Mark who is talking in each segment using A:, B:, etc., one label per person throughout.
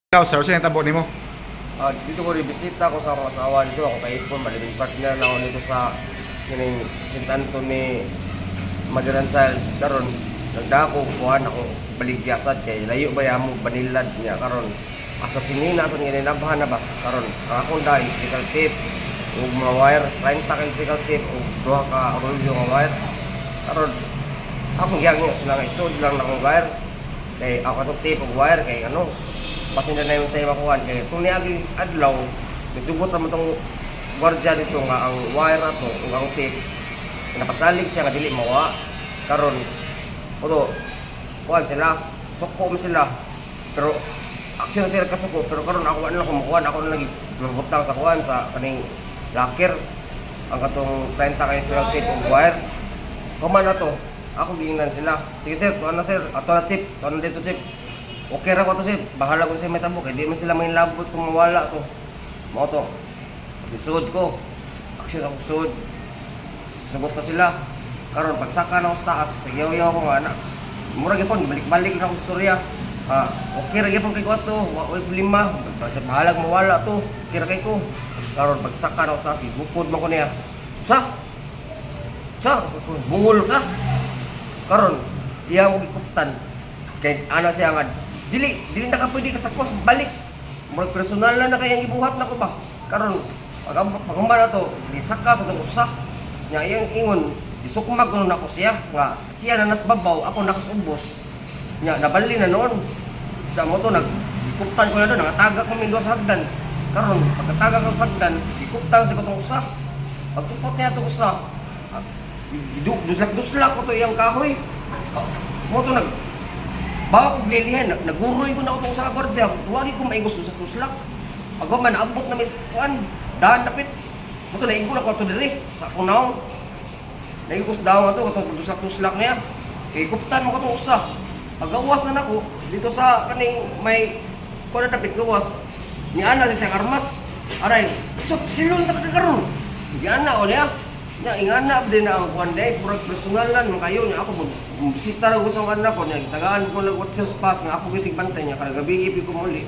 A: Ikaw, sir, sino yung tabo ni mo?
B: Dito ko ribisita ko sa akong asawa dito. Ako kay Ipon, malibing partner na ako dito sa kining St. Anthony Madaran Child. Karon nagdako kuhan ako baligyasad kay layo ba yamo banilad niya karon asa sinina sa gininabahan na ba karon akong dai electrical tape ug mga wire 30 ka electrical tape ug duha ka rolyo nga wire karon akong gyangyo sila nga isod lang na akong wire kay ako atong tape ug wire kay pasinda na yung sa iba kuhan kay kung niagi adlaw nisugot naman tong gwardiya dito nga ang wire ato ug ang tape napasalig siya nga dili mawa karon oto kuhan sila suko mo sila pero aksyon sila kasuko pero karon ako ano kumukuhan ako na lagi nabutang sa kuhan sa kaning locker ang katong 30 kay 12 tape ug wire kuman na to ako giingnan sila sige sir tuan na sir ato na chip tuan na dito chip. Okay ra ko to sir, bahala ko sa may tabo kay di man sila may labot kung mawala to. Mao to. Isud ko. Action ako sud. Sugot na sila. Karon pagsaka na ko sa taas, tagyaw-yaw ko nga anak. Mura gyapon balik-balik na akong istorya. Okay ra gyapon kay ko to, wa problema. Basta bahala kung mawala to. Okay ra kay ko. Karon pagsaka na ko sa taas, gupod man ko niya. Sa bungol ka. Karon iya mo gikuptan. Kay ana siya nga dili na ka pwede kasakwa balik murag personal na kayang ibuhat na ko ba karon pagamba na to disaka sa tong usa nya iyang ingon isukmag kuno nako siya nga siya na nas babaw ako nakasubos nya nabali na noon sa mo to nagikuptan ko na doon nakataga ko min sa hagdan karon pagkataga ko sa hagdan ikuptan sa tong usa pagkupot niya to usa duslak ko to iyang kahoy mo to bawa ko bilihan, naguroy ko na ako sa gwardiya. Huwag ko maingos sa kuslak. Pag man abot na may kuan, dahan dapit. Muto naingko na ko ato diri sa kunaw. Naingos daw ato katong tuslak niya. Kay kuptan mo katong usa. Pag gawas na nako dito sa kaning may kuan dapit gawas. Ni ana sa armas. Aray, sa silon ta kagaron. Di ana o niya. Nya ingana din na ang kuan day purag personalan man kayo nya ako bisita ra ko sa kanna ko nya tagaan ko lang what sa pass nga ako gitig bantay nya kada gabi ipi ko muli.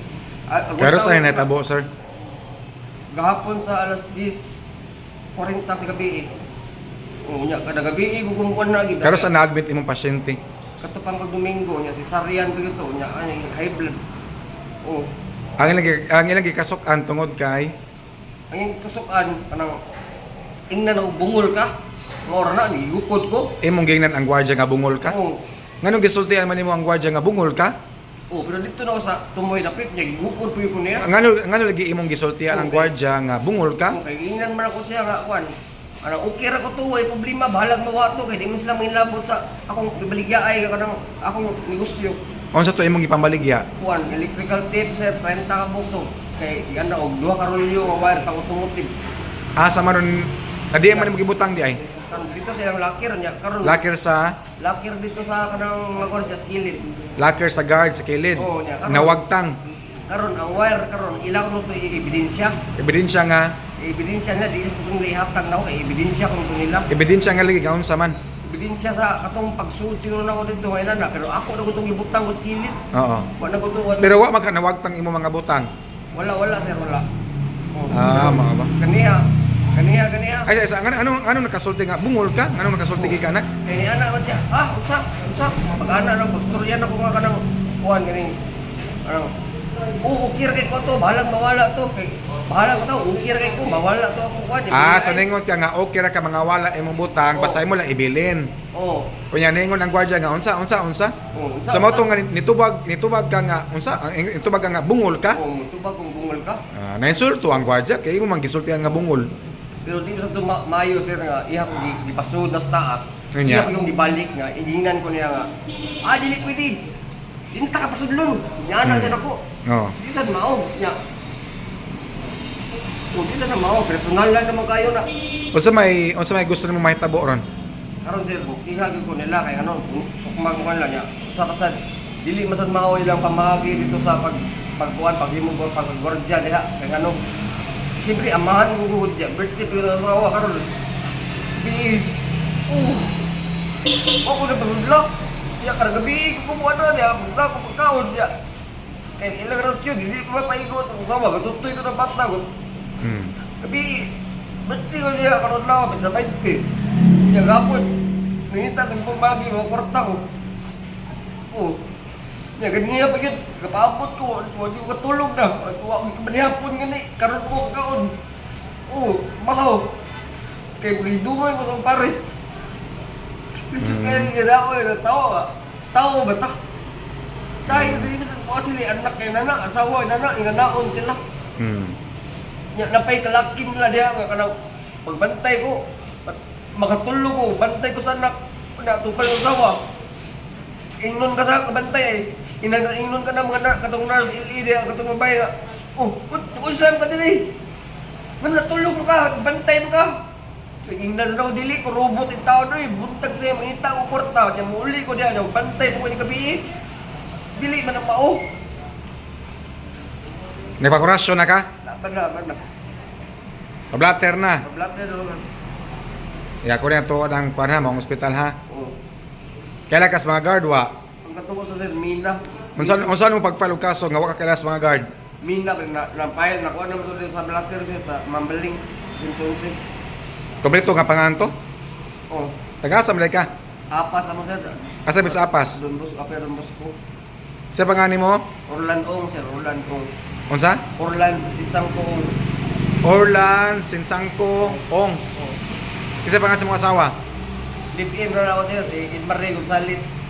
A: Pero sa inyo tabo, sir?
B: Gahapon sa alas 10:40 sa gabi. Nya kada gabi ko kumukuan na gid.
A: Pero sa na-admit imong pasyente?
B: Katupang pag Domingo nya si Sarian ko ito nya ay high blood. Oh.
A: Ang ilang gikasok-an tungod kay
B: Ang kusukan kanang ingnan na bungol ka. Ngora na ni gupod ko.
A: imong gingnan ang gwardiya nga bungol ka?
B: Oo.
A: Nganong gisultian man nimo ang gwardiya nga bungol ka?
B: Pero dito na ako sa tumoy dapit niya gupod po ko niya.
A: Ngano lagi imong gisultian ang gwardiya nga bungol ka?
B: Kay ingnan man ako siya nga kuan. Okay ra ko to, way problema bahalag mawa to kay di man sila mailabot sa akong ibaligya ay kanang akong negosyo.
A: Unsa to imong ipambaligya?
B: Kuan electrical tape sir 30 ka buto. Kay iganda og duha ka rolyo nga wire pang automotive.
A: Asa man kadi man imong gibutang di ay?
B: Dito sa ilang locker niya karon. Locker dito sa kanang magkuan sa skillet.
A: Locker sa guard sa kilid.
B: Oo, nya, karon.
A: Nawagtang.
B: Karon ang wire karon ilang no to ebidensya.
A: Ebidensya nga
B: Ebidensya na di kung lihatag na ko kay ebidensya kung ito nila.
A: ebidensya nga lagi gaon sa man.
B: Ebidensya sa katong pagsuot sino na ako dito ngayon na pero ako na gutong ibutang ko sa kilid.
A: Oo.
B: Wala ko to.
A: Pero wa man ka nawagtang imo mga butang.
B: Wala sir wala.
A: Mga ba?
B: Kaniya.
A: Ay sa ano nakasulti nga bungol ka? Ano nakasulti ka anak?
B: Kay ni ana man siya. Unsa? Pag-ana lang pagstorya na ko nga kanang kuan ganing okay ra kay ko to, bahalag mawala to kay bahalag ko to, okay ra kay ko mawala to ako kuan.
A: So ningon ka nga okay ra ka mga wala imong butang, basta imo lang ibilin.
B: Oo.
A: Kunya ningon ang gwardiya nga unsa? Sa mo to nga nitubag ka nga unsa? Nitubag ka nga bungol ka?
B: Oo, tubag kung bungol ka.
A: Nainsulto ang gwardiya kay imo man gisultihan nga bungol.
B: Pero di sa mayo sir nga iha ko gipasud na sa taas.
A: Kanya?
B: Iha ko yung gibalik nga, ingnan ko niya nga. Dili pwede. Di na takapasudlon. Nya na siya nako.
A: Oo.
B: Di sad mao nya. Di sad mao personal lang naman kayo na.
A: Unsa may gusto nimo mahitabo ron?
B: Karon sir, iha ko nila kay sukmag mo lang nya. Usa ka sad dili masad mao ilang pamagi dito sa pagkuan paghimo ko paggordya diha kay siyempre amahan ko gud ya birthday pero sa asawa karon di ako na pasudlo ya karang gabi ko ano niya ako pagkaon niya Eh, ilang ras yun, hindi pa mapaigot sa usawa. Gatutoy ko ng bata ko.
A: Hmm.
B: Tapi, ba't di ko niya karoon na ako, sa 20. Niya gapon. Nangita sa pambagi, mga kwarta ko. Oo. Niya, ganyan pa yun. Kapaabot ko, huwag yung katulog na. Huwag yung manihapon gani. Karoon ko kaon. Oo, mahaw. Kaya pag-hidumay mo sa Paris. Kasi kaya rin na ako, tao ba ta? Sayang din sa mga sila, anak kay nana, asawa, nana, inganaon sila. Napay kalakin nila diya, nga kanang pagbantay ko, makatulog ko, bantay ko sa anak, natupal yung asawa. Ingnon ka sa kabantay ay, ingnon ka na mga katong nurse, diya, katong mabay nga. Oh, saan ka din eh? Natulog mo ka, bantay mo ka. So, ingnan na daw dili ko, robot yung tao doon eh, buntag siya, mangita ko kwarta, diya mauli ko diya, bantay mo ko ni kabi eh. Dili man ang mao.
A: Nagpakurasyon na ka?
B: Laban na.
A: Pablatter na.
B: Pablatter na naman.
A: Iya ko rin tuod ang kuan ha, mga ospital ha.
B: Oo.
A: Kailan kas mga guard wa?
B: Ang katuko sa sir, Mina.
A: Unsan mo pag-file og kaso nga wa ka kailas mga guard?
B: Mina, na-file, nakuha naman ito sa blatter siya sa Mambaling. Sintonsi.
A: Kompleto nga panganto?
B: Oo.
A: Taga-asa man ka?
B: Apas ako sir.
A: Asa sa apas?
B: Don Bosco, Kapay Don Bosco.
A: Sa pangani mo?
B: Orlan Ong sir, Orlan Ong.
A: Unsa?
B: Orlan Sitsang Ong.
A: Orlan Sinsangko Ong.
B: Oo.
A: Kisa pangan sa mga asawa?
B: Live-in na ako sir, si Edmar Ray Gonzales.